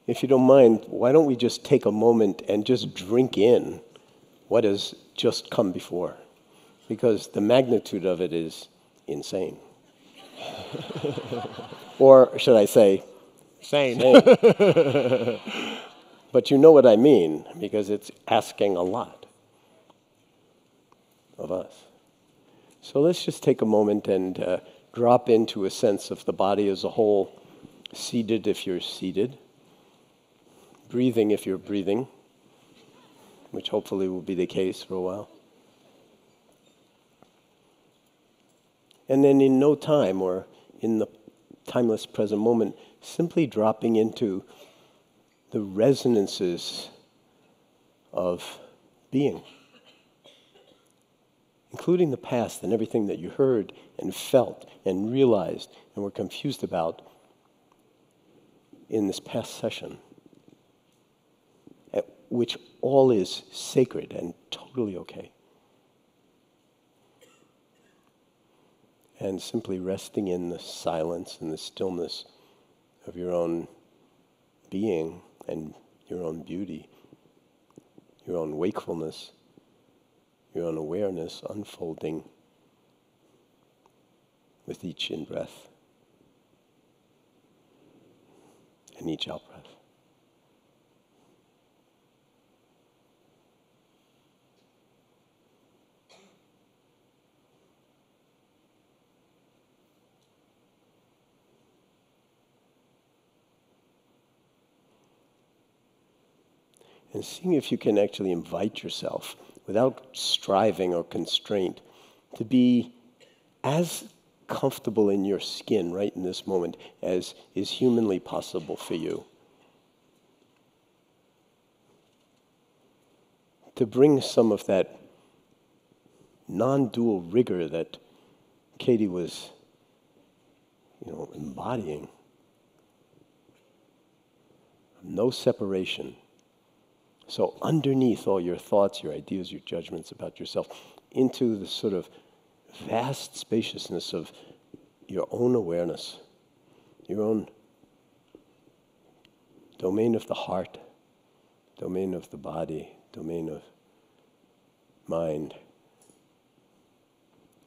if you don't mind, why don't we just take a moment and just drink in what has just come before? Because the magnitude of it is insane. Or should I say, Sane. but you know what I mean, because it's asking a lot of us. So let's just take a moment and drop into a sense of the body as a whole, seated if you're seated, breathing if you're breathing, which hopefully will be the case for a while. And then in no time, or in the timeless present moment, simply dropping into the resonances of being, including the past and everything that you heard and felt and realized and were confused about in this past session, which all is sacred and totally okay. And simply resting in the silence and the stillness of your own being and your own beauty, your own wakefulness, your own awareness unfolding with each in-breath and each out-breath. And seeing if you can actually invite yourself, without striving or constraint, to be as comfortable in your skin right in this moment as is humanly possible for you. To bring some of that non-dual rigor that Katie was, embodying. No separation. So underneath all your thoughts, your ideas, your judgments about yourself, into the sort of vast spaciousness of your own awareness, your own domain of the heart, domain of the body, domain of mind,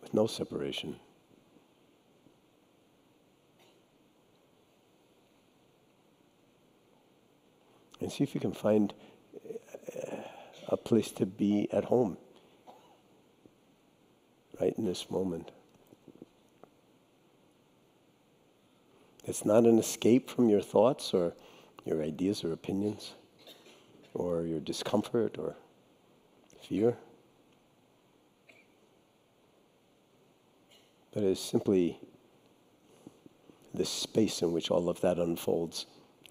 with no separation. And see if you can find a place to be at home right in this moment. It's not an escape from your thoughts or your ideas or opinions or your discomfort or fear, but it's simply the space in which all of that unfolds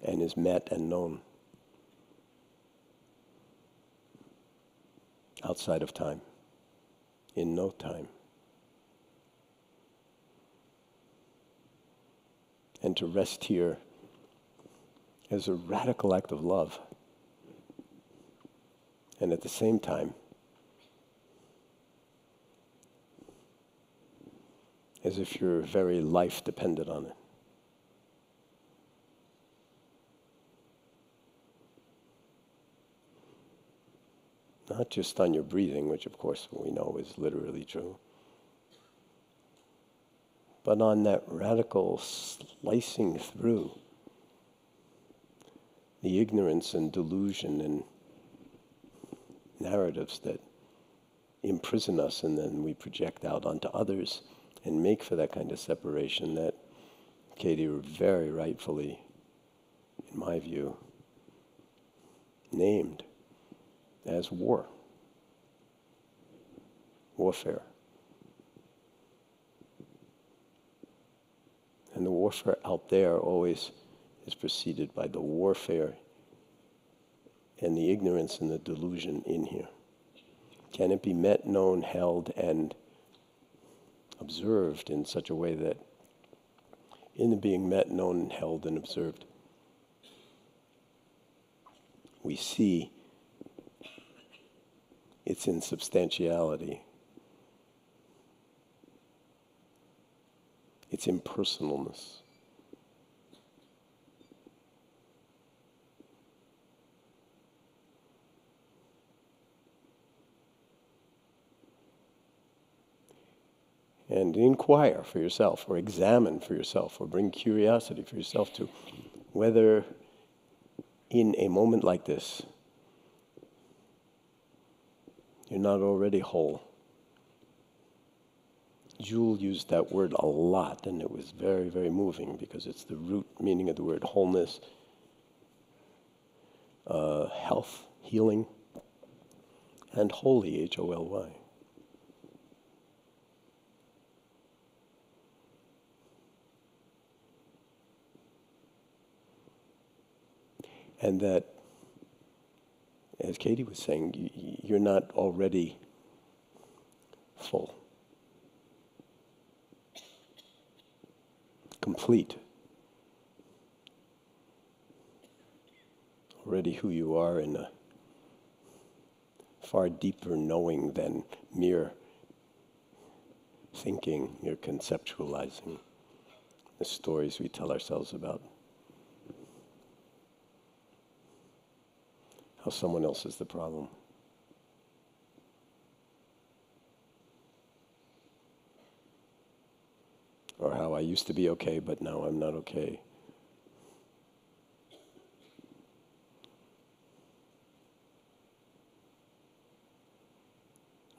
and is met and known. Outside of time, in no time. And to rest here as a radical act of love. And at the same time, as if your very life depended on it. Not just on your breathing, which of course we know is literally true, but on that radical slicing through the ignorance and delusion and narratives that imprison us and then we project out onto others and make for that kind of separation that Katie very rightfully, in my view, named as warfare. And the warfare out there always is preceded by the warfare and the ignorance and the delusion in here. Can it be met, known, held, and observed in such a way that in the being met, known, held, and observed, we see its insubstantiality, its impersonalness, and inquire for yourself, or examine for yourself, or bring curiosity for yourself to whether in a moment like this, you're not already whole. Jewel used that word a lot, and it was very, very moving because it's the root meaning of the word wholeness, health, healing, and holy, H-O-L-Y. And that, as Katie was saying, you're not already full, complete, already who you are in a far deeper knowing than mere thinking. You're conceptualizing the stories we tell ourselves about how someone else is the problem. Or how I used to be okay, but now I'm not okay.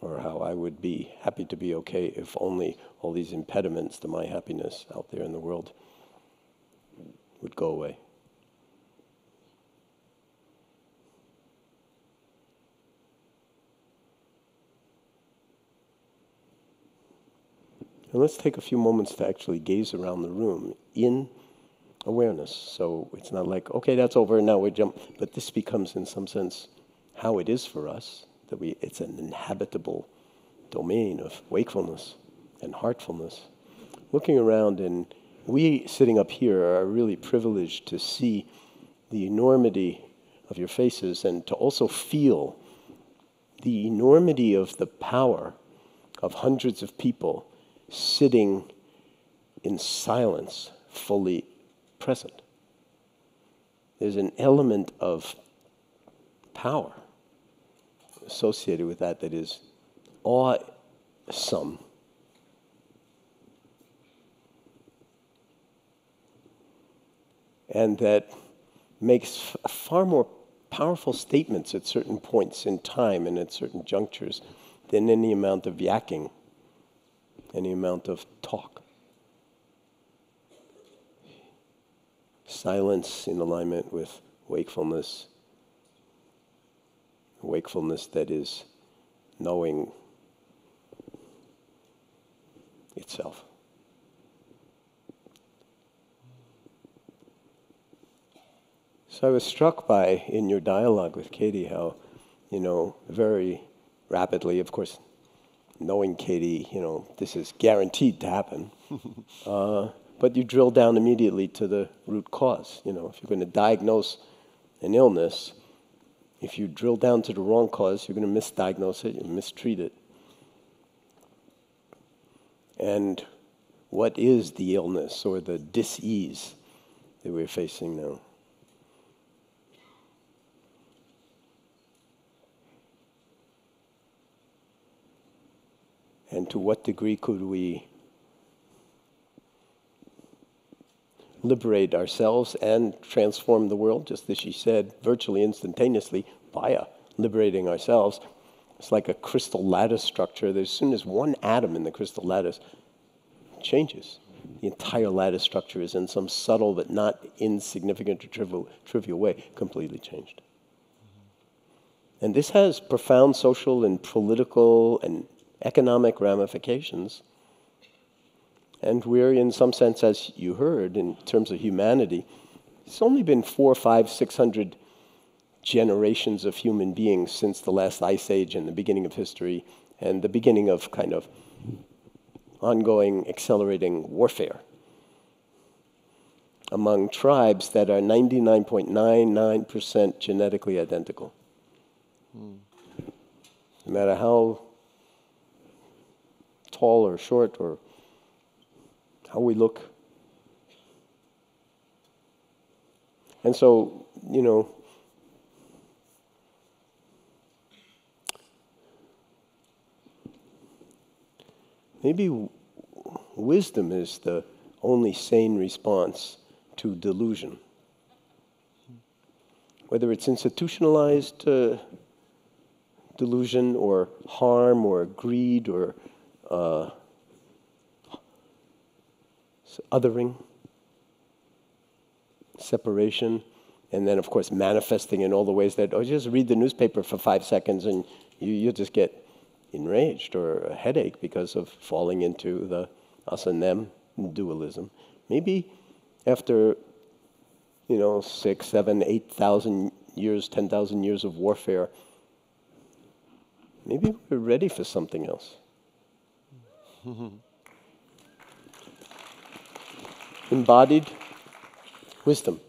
Or how I would be happy to be okay if only all these impediments to my happiness out there in the world would go away. And let's take a few moments to actually gaze around the room in awareness. So it's not like, okay, that's over, now we jump. But this becomes, in some sense, how it is for us, that it's an inhabitable domain of wakefulness and heartfulness. Looking around, and we sitting up here are really privileged to see the enormity of your faces and to also feel the enormity of the power of hundreds of people sitting in silence, fully present. There's an element of power associated with that is awesome. And that makes far more powerful statements at certain points in time and at certain junctures than any amount of yakking, any amount of talk. Silence in alignment with wakefulness that is knowing itself. So I was struck by, in your dialogue with Katie, how, very rapidly, of course, knowing Katie, this is guaranteed to happen. But you drill down immediately to the root cause. If you're going to diagnose an illness, if you drill down to the wrong cause, you're going to misdiagnose it and mistreat it. And what is the illness or the dis-ease that we're facing now? And to what degree could we liberate ourselves and transform the world, just as she said, virtually instantaneously via liberating ourselves? It's like a crystal lattice structure. As soon as one atom in the crystal lattice changes, the entire lattice structure is in some subtle but not insignificant or trivial way completely changed. And this has profound social and political and economic ramifications. And we're, in some sense, as you heard, in terms of humanity, it's only been 400, 500, 600 generations of human beings since the last ice age and the beginning of history and the beginning of kind of ongoing, accelerating warfare among tribes that are 99.99% genetically identical. No matter how tall or short or how we look. And so, maybe wisdom is the only sane response to delusion. Whether it's institutionalized delusion or harm or greed or othering, separation, and then of course manifesting in all the ways that, just read the newspaper for 5 seconds and you'll just get enraged or a headache because of falling into the us and them dualism. Maybe after 6, 7, 8,000 years, 10,000 years of warfare, maybe we're ready for something else. Embodied wisdom.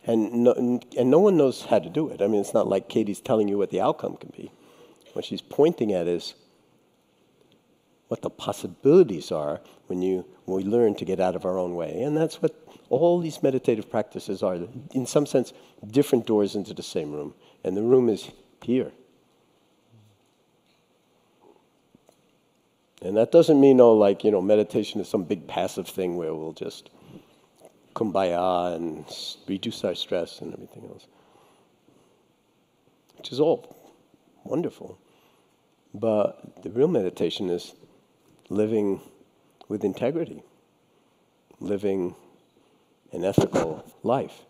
And no one knows how to do it. I mean, it's not like Katie's telling you what the outcome can be. What she's pointing at is what the possibilities are when we learn to get out of our own way. And that's what all these meditative practices are. In some sense, different doors into the same room. And the room is here. And that doesn't mean, meditation is some big passive thing where we'll just kumbaya and reduce our stress and everything else. Which is all wonderful. But the real meditation is living with integrity, living an ethical life,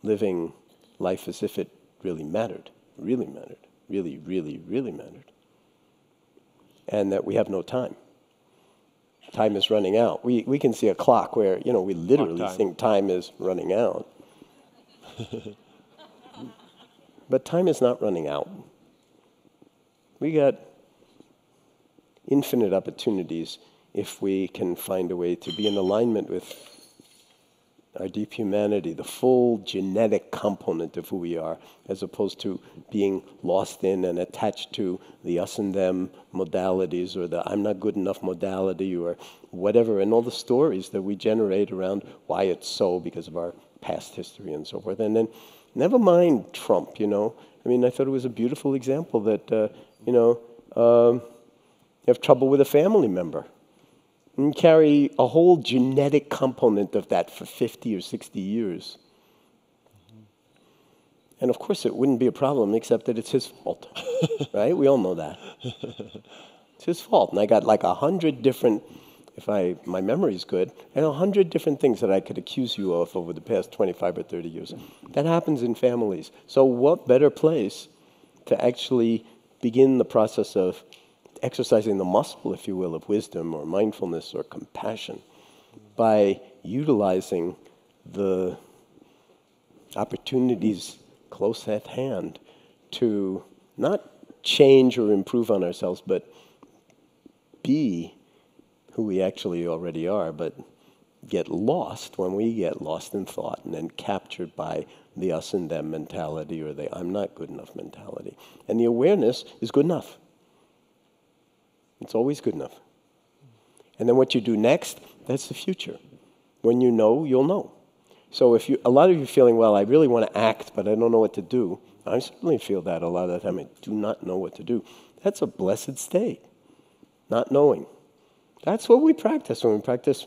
living life as if it really mattered, really, really mattered. And that we have no time. Time is running out. We can see a clock where, we literally think time is running out. But time is not running out. We got infinite opportunities if we can find a way to be in alignment with our deep humanity, the full genetic component of who we are, as opposed to being lost in and attached to the us and them modalities or the I'm not good enough modality or whatever, and all the stories that we generate around why it's so because of our past history and so forth. And then never mind Trump, I mean, I thought it was a beautiful example that, you have trouble with a family member. And carry a whole genetic component of that for 50 or 60 years. And of course it wouldn't be a problem except that it's his fault, right? We all know that. It's his fault. And I got like 100 different, if my memory's good, and 100 different things that I could accuse you of over the past 25 or 30 years. That happens in families. So what better place to actually begin the process of exercising the muscle, if you will, of wisdom or mindfulness or compassion by utilizing the opportunities close at hand to not change or improve on ourselves, but be who we actually already are, but get lost when we get lost in thought and then captured by the us and them mentality or the I'm not good enough mentality. And the awareness is good enough. It's always good enough. And then what you do next, that's the future. When you know, you'll know. So if a lot of you are feeling, well, I really want to act, but I don't know what to do. I certainly feel that a lot of the time. I do not know what to do. That's a blessed state, not knowing. That's what we practice. When we practice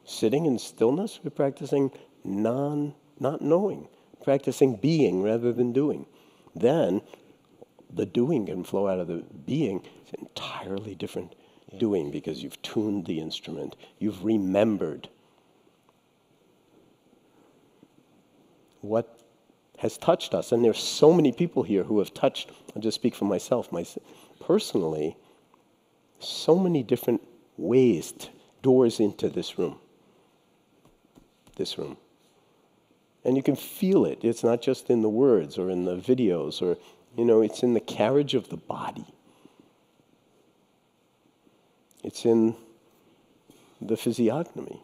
sitting in stillness, we're practicing not knowing, practicing being rather than doing. Then the doing can flow out of the being. It's entirely different doing because you've tuned the instrument. You've remembered what has touched us. And there's so many people here who have touched, I'll just speak for myself personally, so many different ways, doors into this room. And you can feel it. It's not just in the words or in the videos or, it's in the carriage of the body. It's in the physiognomy,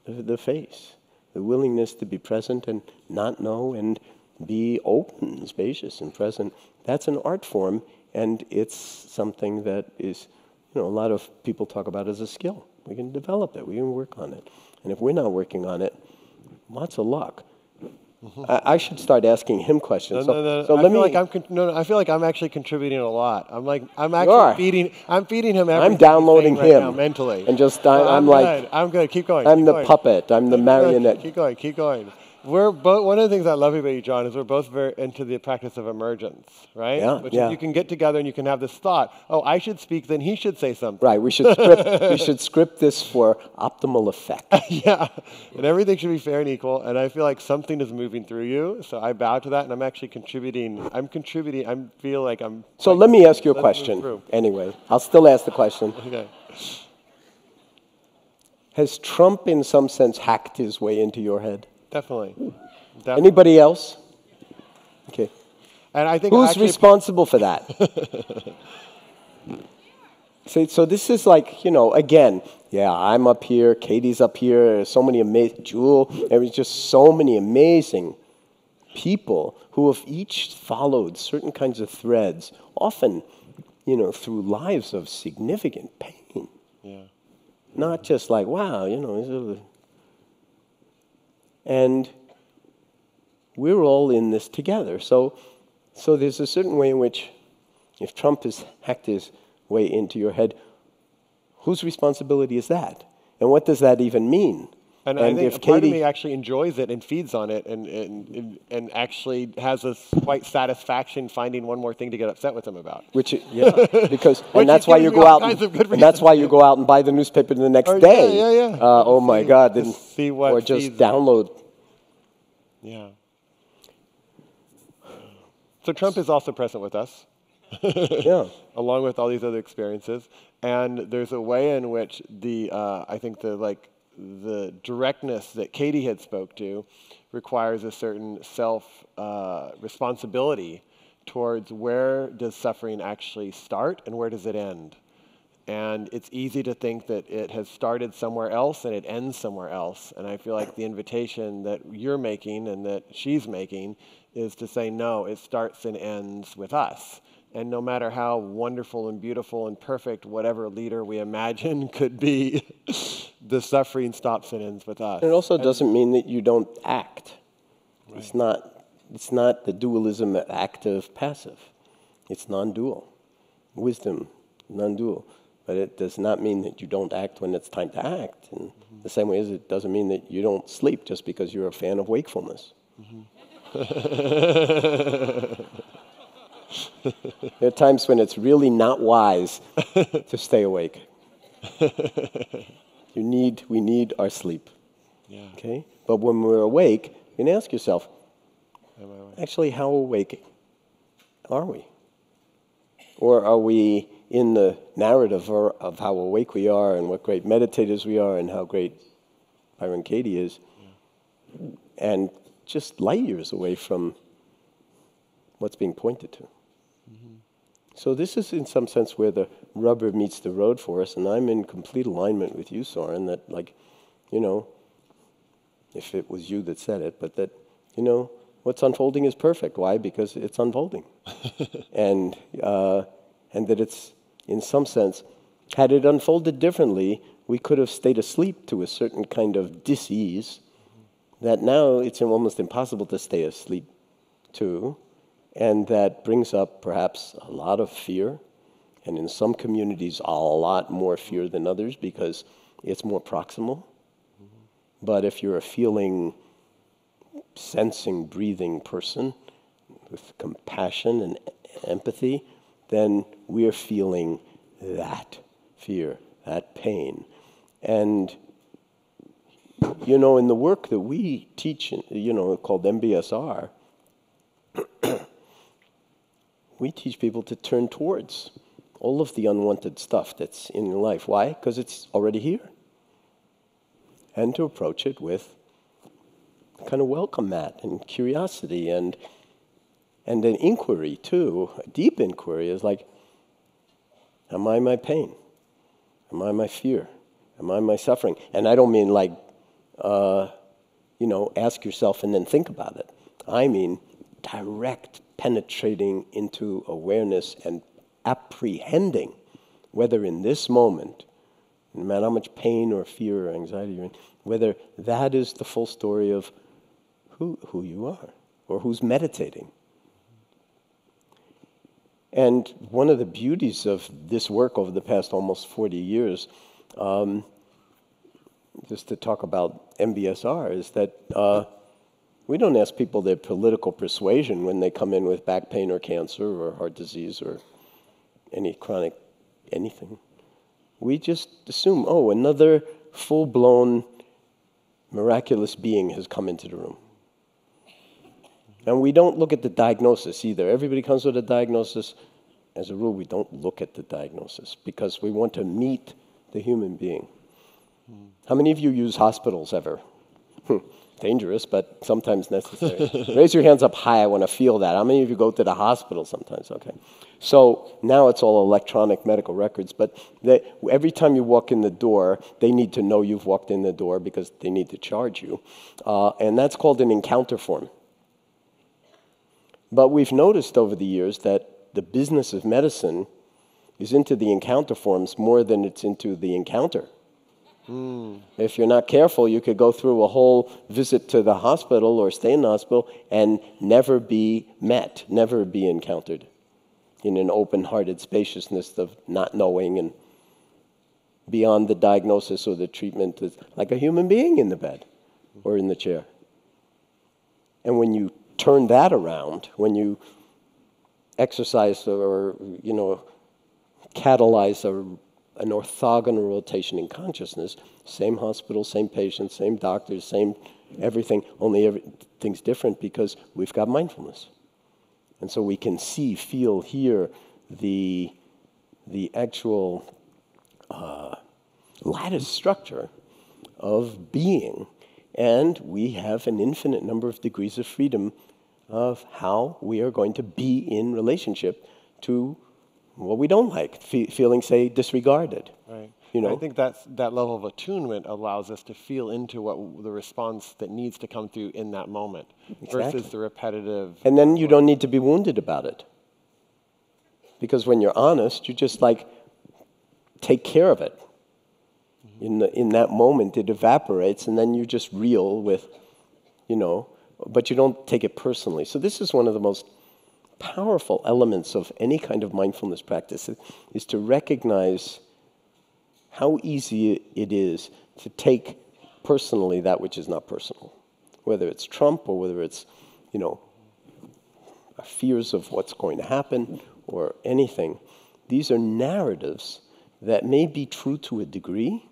the face, the willingness to be present and not know and be open, spacious and present. That's an art form, and it's something that is, a lot of people talk about as a skill. We can develop it. We can work on it. And if we're not working on it, lots of luck. I should start asking him questions. No. So I let feel me. like I feel like I'm actually contributing a lot. I'm are. actually feeding him everything. I'm downloading he's saying right him now, mentally. and just I'm like good. I'm good. Keep going. I'm keep the going. puppet. I'm the marionette. Keep going. Keep going. We're both. One of the things I love about you, John, is we're both very into the practice of emergence, right? Yeah, Which yeah. is you can get together and you can have this thought. Oh, I should speak, then he should say something. Right. We should script this for optimal effect. Yeah, and everything should be fair and equal. And I feel like something is moving through you, so I bow to that, and I'm actually contributing. I feel like I'm. So like, let me ask you a let's move question. through. Anyway, I'll still ask the question. Okay. Has Trump, in some sense, hacked his way into your head? Definitely. Anybody else? Okay. And I think Who's actually responsible for that? So this is like, again, yeah, I'm up here, Katie's up here, there's so many amazing, Jewel, there was just so many amazing people who have each followed certain kinds of threads, often, through lives of significant pain. Yeah. Not just like, wow, and we're all in this together. So there's a certain way in which, if Trump has hacked his way into your head, whose responsibility is that? And what does that even mean? And I think part of me actually enjoys it and feeds on it and actually has a quite satisfaction finding one more thing to get upset with him about. Because and that's why you go out and that's why you go out and buy the newspaper the next day. Yeah. Oh my God! To see what or just download. Yeah. So Trump is also present with us. Yeah. Along with all these other experiences, and there's a way in which I think the directness that Katie had spoke to requires a certain responsibility towards where does suffering actually start and where does it end. And it's easy to think that it has started somewhere else and it ends somewhere else. And I feel like the invitation that you're making and that she's making is to say, no, it starts and ends with us. And no matter how wonderful and beautiful and perfect whatever leader we imagine could be, the suffering stops and ends with us. And it also doesn't mean that you don't act. Right. It's not the dualism of active, passive. It's non-dual. Wisdom, non-dual. But it does not mean that you don't act when it's time to act. And the same way as it doesn't mean that you don't sleep just because you're a fan of wakefulness. There are times when it's really not wise to stay awake. We need our sleep. Yeah. Okay? But when we're awake, you can ask yourself, actually, how awake are we? Or are we in the narrative of how awake we are and what great meditators we are and how great Byron Katie is, and just light years away from what's being pointed to? So this is in some sense where the rubber meets the road for us, and I'm in complete alignment with you, Soren, that if it was you that said it, but that, what's unfolding is perfect. Why? Because it's unfolding. And that it's, in some sense, had it unfolded differently, we could have stayed asleep to a certain kind of dis-ease that now it's almost impossible to stay asleep to. And that brings up perhaps a lot of fear, and in some communities a lot more fear than others because it's more proximal. But if you're a feeling, sensing, breathing person with compassion and empathy, then we're feeling that fear, that pain. And, in the work that we teach, called MBSR, we teach people to turn towards all of the unwanted stuff that's in your life. Why? Because it's already here. And to approach it with kind of welcome mat and curiosity and an inquiry too, a deep inquiry is like, am I my pain? Am I my fear? Am I my suffering? And I don't mean like, ask yourself and then think about it. I mean direct penetrating into awareness and apprehending whether in this moment, no matter how much pain or fear or anxiety you're in, whether that is the full story of who you are or who's meditating. And one of the beauties of this work over the past almost 40 years, just to talk about MBSR, is that we don't ask people their political persuasion when they come in with back pain or cancer or heart disease or any chronic anything. We just assume, oh, another full-blown miraculous being has come into the room. And we don't look at the diagnosis either. Everybody comes with a diagnosis. As a rule, we don't look at the diagnosis because we want to meet the human being. How many of you use hospitals ever? Dangerous, but sometimes necessary. Raise your hands up high. I want to feel that. How many of you go to the hospital sometimes? Okay. So now it's all electronic medical records, but every time you walk in the door, they need to know you've walked in the door because they need to charge you. And that's called an encounter form. But we've noticed over the years that the business of medicine is into the encounter forms more than it's into the encounter. If you're not careful, you could go through a whole visit to the hospital or stay in the hospital and never be met, never be encountered in an open-hearted spaciousness of not knowing and beyond the diagnosis or the treatment, like a human being in the bed or in the chair. And when you turn that around, when you exercise or catalyze an orthogonal rotation in consciousness, same hospital, same patients, same doctors, same everything, only everything's different because we've got mindfulness. And so we can see, feel, hear the actual lattice structure of being, and we have an infinite number of degrees of freedom of how we are going to be in relationship to what we don't like, feeling, say, disregarded. Right. You know? I think that level of attunement allows us to feel into what the response that needs to come through in that moment versus the repetitive. And then you don't need to be wounded about it. Because when you're honest, you just take care of it. In that moment, it evaporates, and then you just reel with, but you don't take it personally. So this is one of the most powerful elements of any kind of mindfulness practice, is to recognize how easy it is to take personally that which is not personal. Whether it's Trump or whether it's, fears of what's going to happen or anything. These are narratives that may be true to a degree,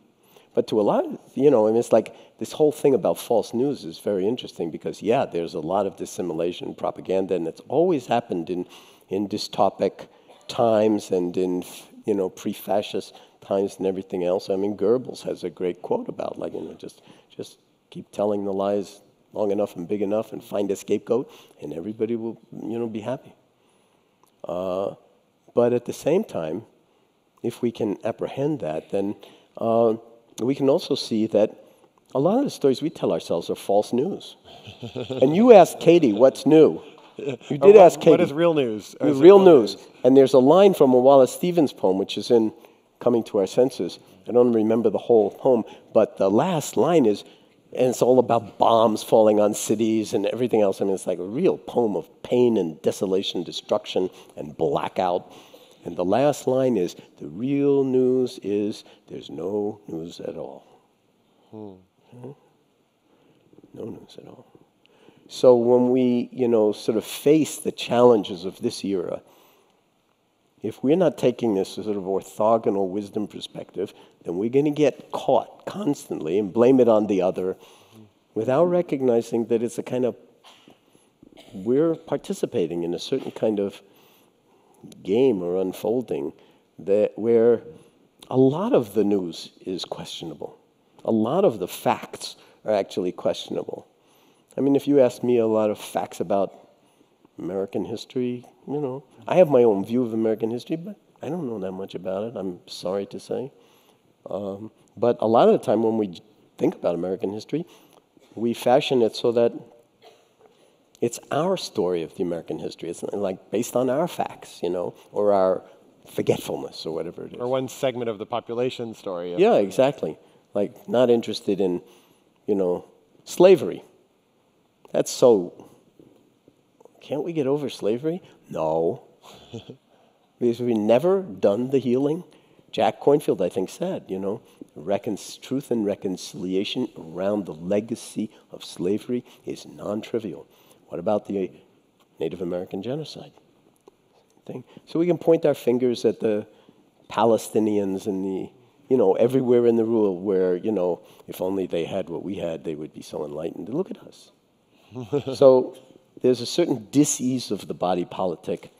but to a lot, it's like this whole thing about false news is very interesting because, there's a lot of dissimulation and propaganda, and it's always happened in dystopic times and in, pre-fascist times and everything else. I mean, Goebbels has a great quote about, just keep telling the lies long enough and big enough and find a scapegoat, and everybody will, be happy. But at the same time, if we can apprehend that, then we can also see that a lot of the stories we tell ourselves are false news. And you asked Katie, what's new? You did ask Katie. What is real news? Real news. And there's a line from a Wallace Stevens poem, which is in Coming to Our Senses. I don't remember the whole poem, but the last line is, and it's all about bombs falling on cities and everything else. I mean, it's like a real poem of pain and desolation, destruction, and blackout. And the last line is, the real news is there's no news at all. No news at all. So when we, sort of face the challenges of this era, if we're not taking this sort of orthogonal wisdom perspective, then we're going to get caught constantly and blame it on the other without recognizing that it's a kind of, we're participating in a certain kind of game or unfolding where a lot of the news is questionable. A lot of the facts are actually questionable. I mean, if you ask me a lot of facts about American history, I have my own view of American history, but I don't know that much about it, I'm sorry to say. But a lot of the time when we think about American history, we fashion it so that it's our story of the American history. It's like based on our facts, or our forgetfulness or whatever it is. Or one segment of the population story. Yeah, exactly. Like not interested in, slavery. That's so, can't we get over slavery? No. Because we've never done the healing. Jack Cornfield, I think, said, truth and reconciliation around the legacy of slavery is non-trivial. What about the Native American genocide? Thing. So we can point our fingers at the Palestinians and the, everywhere in the world where, if only they had what we had, they would be so enlightened. Look at us. So there's a certain dis-ease of the body politic,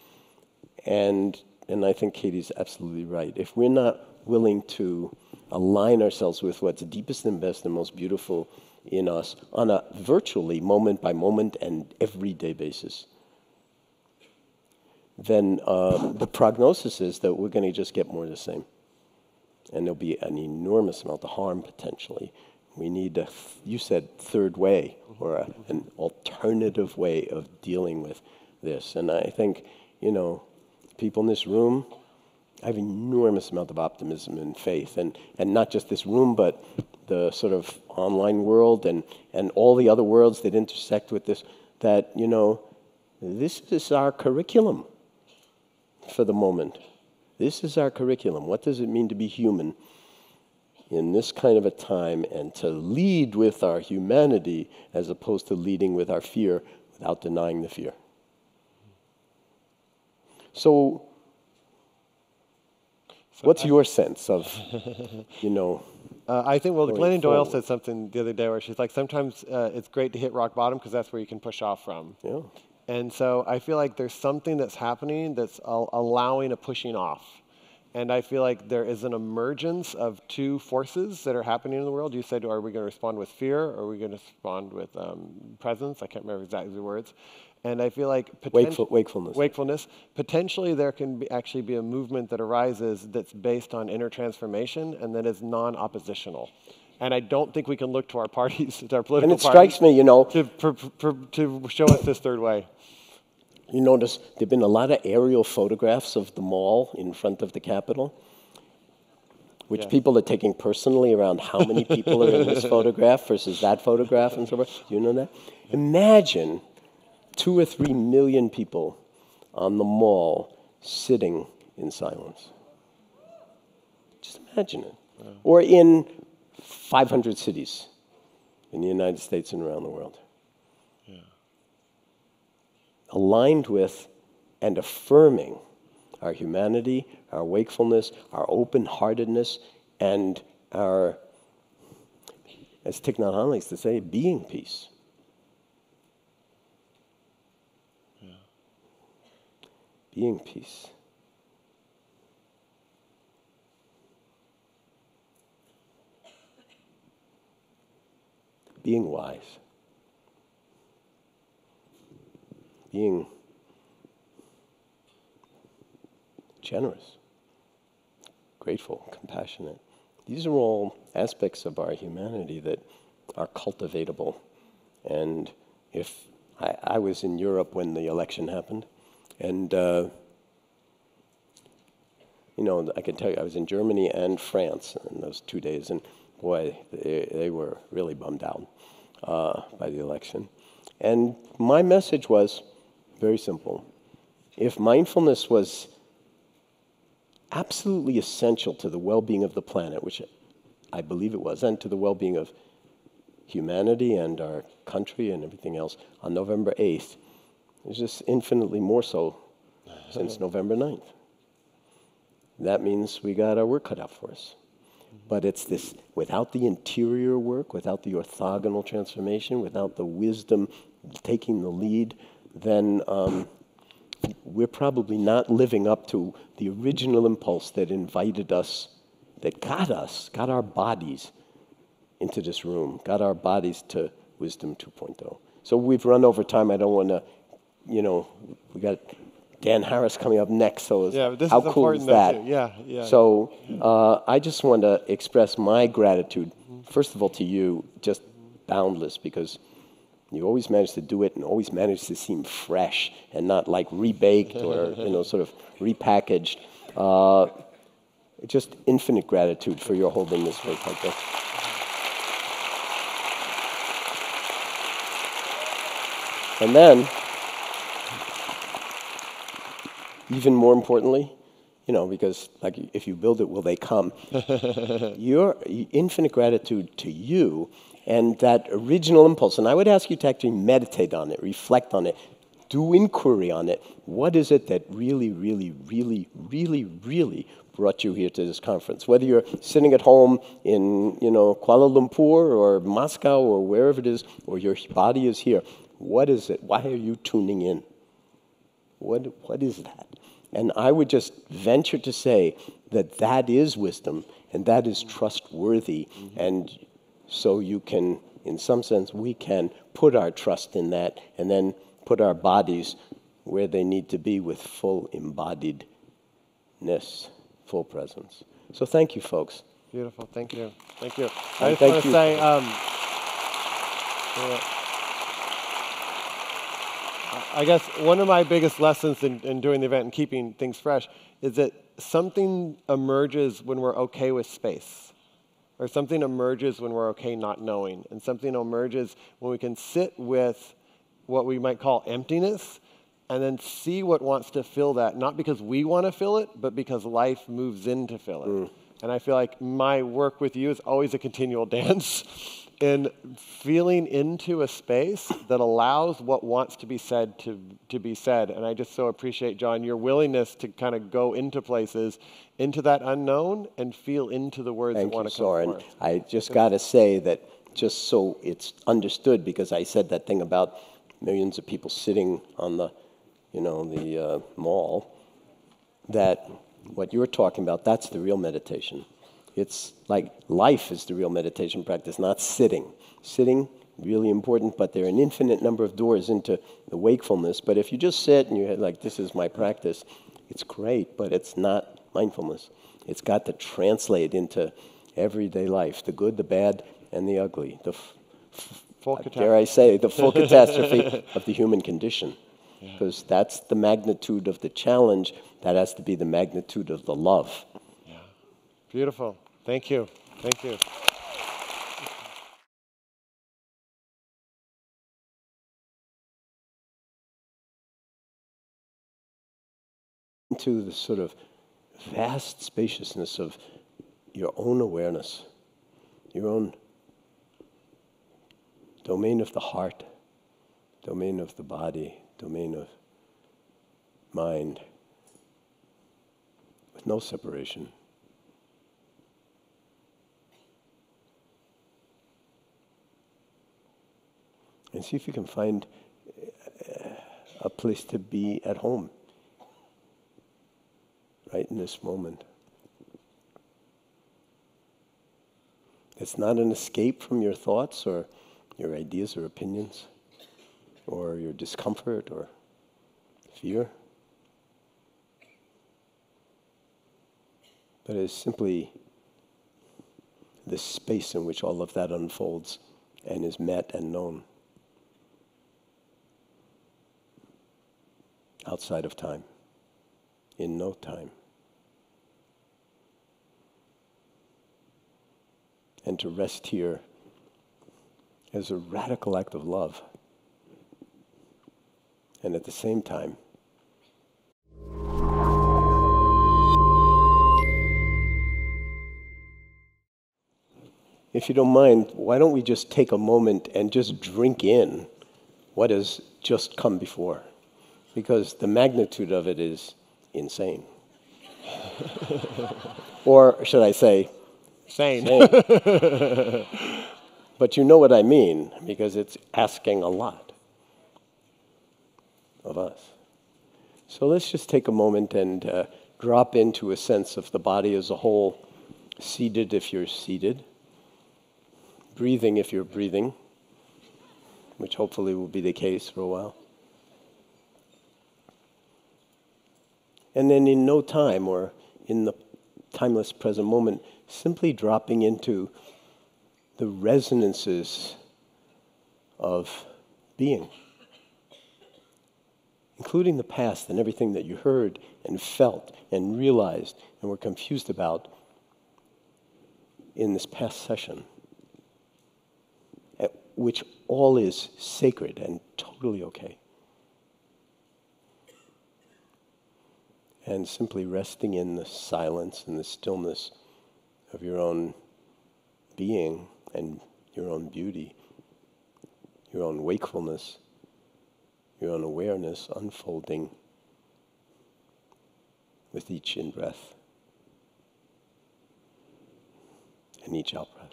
and I think Katie's absolutely right. If we're not willing to align ourselves with what's deepest and best and most beautiful in us on a virtually moment-by-moment and everyday basis, then the prognosis is that we're going to just get more of the same. And there'll be an enormous amount of harm, potentially. We need, you said, third way, or an alternative way of dealing with this. And I think, people in this room, I have an enormous amount of optimism and faith. And not just this room, but the sort of online world and all the other worlds that intersect with this, that, this is our curriculum for the moment. This is our curriculum. What does it mean to be human in this kind of a time and to lead with our humanity as opposed to leading with our fear without denying the fear? So what's your sense of, I think, Glennon Doyle forward? said something the other day where she's like, sometimes it's great to hit rock bottom because that's where you can push off from. Yeah. And so I feel like there's something that's happening that's allowing a pushing off. And I feel like there is an emergence of two forces that are happening in the world. You said, are we going to respond with fear, or are we going to respond with presence? I can't remember exactly the words. And I feel like wakefulness. Potentially there can actually be a movement that arises that's based on inner transformation and that is non-oppositional. And I don't think we can look to our parties, to our political parties. And it strikes me, to show us this third way. You notice there have been a lot of aerial photographs of the mall in front of the Capitol, which people are taking personally around how many people are in this photograph versus that photograph and so forth. Do you know that? Imagine 2 or 3 million people on the mall sitting in silence. Just imagine it. Yeah. Or in 500 cities in the United States and around the world. Yeah. Aligned with and affirming our humanity, our wakefulness, our open-heartedness, and our, as Thich Nhat Hanh likes to say, being peace. Yeah. Being peace. Being wise. Being generous, grateful, compassionate. These are all aspects of our humanity that are cultivatable. And if I was in Europe when the election happened, and I can tell you, I was in Germany and France in those 2 days, and boy, they were really bummed out by the election. And my message was very simple. If mindfulness was absolutely essential to the well-being of the planet, which I believe it was, and to the well-being of humanity and our country and everything else, on November 8th, it's just infinitely more so since November 9th. That means we got our work cut out for us. But it's this, without the interior work, without the orthogonal transformation, without the wisdom taking the lead, then we're probably not living up to the original impulse that invited us, that got our bodies into this room, got our bodies to Wisdom 2.0. So we've run over time. I don't want to, we got Dan Harris coming up next, so how cool is that? Yeah. So I just want to express my gratitude, first of all, to you, just boundless, because you always manage to do it and always manage to seem fresh and not like rebaked or sort of repackaged. Just infinite gratitude for your holding this work like this. And then, even more importantly, because like if you build it, will they come? Your infinite gratitude to you and that original impulse. And I would ask you to actually meditate on it, reflect on it, do inquiry on it. What is it that really, really, really, really, really brought you here to this conference? Whether you're sitting at home in, Kuala Lumpur or Moscow or wherever it is, or your body is here. What is it? Why are you tuning in? What is that? And I would just venture to say that that is wisdom and that is trustworthy. And so you can, in some sense, we can put our trust in that and then put our bodies where they need to be with full embodiedness, full presence. So thank you, folks. Beautiful. Thank you. Thank you. And I just want to say, I guess one of my biggest lessons in doing the event and keeping things fresh is that something emerges when we're okay with space, or something emerges when we're okay not knowing, and something emerges when we can sit with what we might call emptiness and then see what wants to fill that, not because we want to fill it, but because life moves in to fill it. And I feel like my work with you is always a continual dance in feeling into a space that allows what wants to be said to be said. And I just so appreciate, John, your willingness to kind of go into places, into that unknown, and feel into the words that want to come Soren. forth. I just got to say that just so it's understood, because I said that thing about millions of people sitting on the, the mall, that what you're talking about, that's the real meditation. It's like life is the real meditation practice, not sitting. Sitting, really important, but there are an infinite number of doors into the wakefulness. But if you just sit and you're like, this is my practice, it's great, but it's not mindfulness. It's got to translate into everyday life, the good, the bad, and the ugly. Dare I say, the full catastrophe of the human condition. Because that's the magnitude of the challenge. That has to be the magnitude of the love. Yeah. Beautiful. Thank you. Thank you. Into the sort of vast spaciousness of your own awareness, your own domain of the heart, domain of the body, domain of mind, with no separation. And see if you can find a place to be at home, right in this moment. It's not an escape from your thoughts or your ideas or opinions or your discomfort or fear, but it's simply the space in which all of that unfolds and is met and known outside of time, in no time. And to rest here is a radical act of love. And at the same time, if you don't mind, why don't we just take a moment and just drink in what has just come before? Because the magnitude of it is insane. Or should I say, Sane. But you know what I mean, because it's asking a lot of us. So let's just take a moment and drop into a sense of the body as a whole, seated if you're seated, breathing if you're breathing, which hopefully will be the case for a while. And then in no time, or in the timeless present moment, simply dropping into the resonances of being, including the past and everything that you heard and felt and realized and were confused about in this past session, which all is sacred and totally okay. And simply resting in the silence and the stillness of your own being and your own beauty, your own wakefulness, your own awareness unfolding with each in-breath and each out-breath.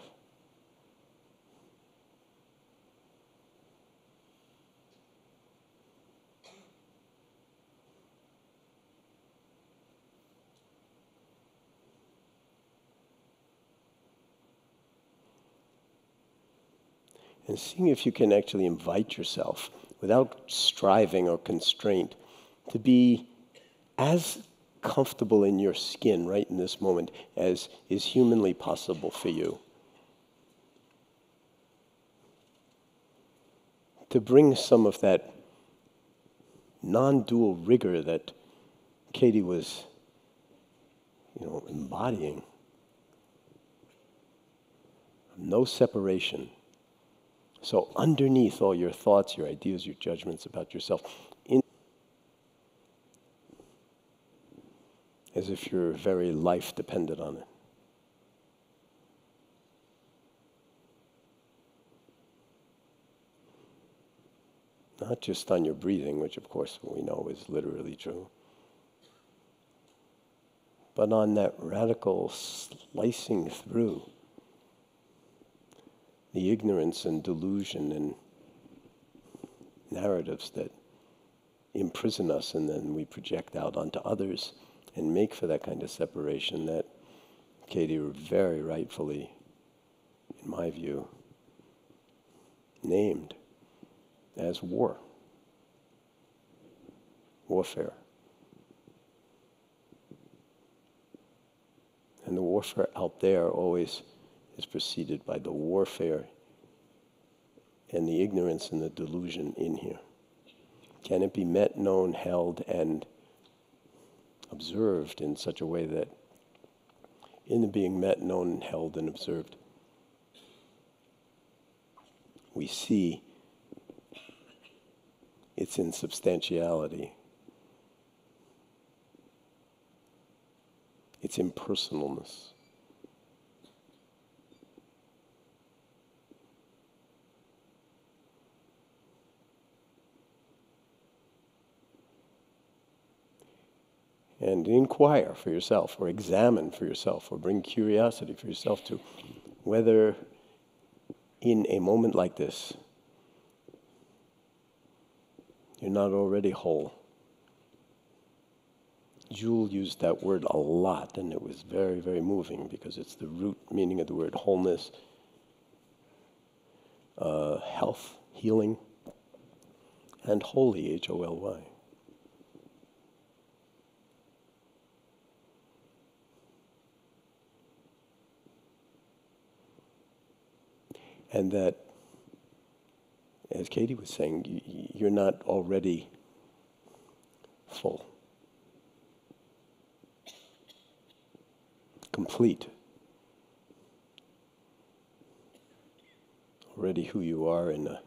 And seeing if you can actually invite yourself, without striving or constraint, to be as comfortable in your skin right in this moment as is humanly possible for you. To bring some of that non-dual rigor that Katie was, embodying. No separation. So underneath all your thoughts, your ideas, your judgments about yourself, as if your very life depended on it. Not just on your breathing, which of course we know is literally true, but on that radical slicing through the ignorance and delusion and narratives that imprison us and then we project out onto others and make for that kind of separation that Katie very rightfully, in my view, named as war, warfare. And the warfare out there always is preceded by the warfare and the ignorance and the delusion in here. Can it be met, known, held, and observed in such a way that in the being met, known, held, and observed, we see its insubstantiality, its impersonalness. And inquire for yourself, or examine for yourself, or bring curiosity for yourself to whether in a moment like this, you're not already whole. Jewel used that word a lot, and it was very, very moving because it's the root meaning of the word wholeness, health, healing, and holy, H-O-L-Y. And that, as Katie was saying, you're not already full, complete, already who you are in a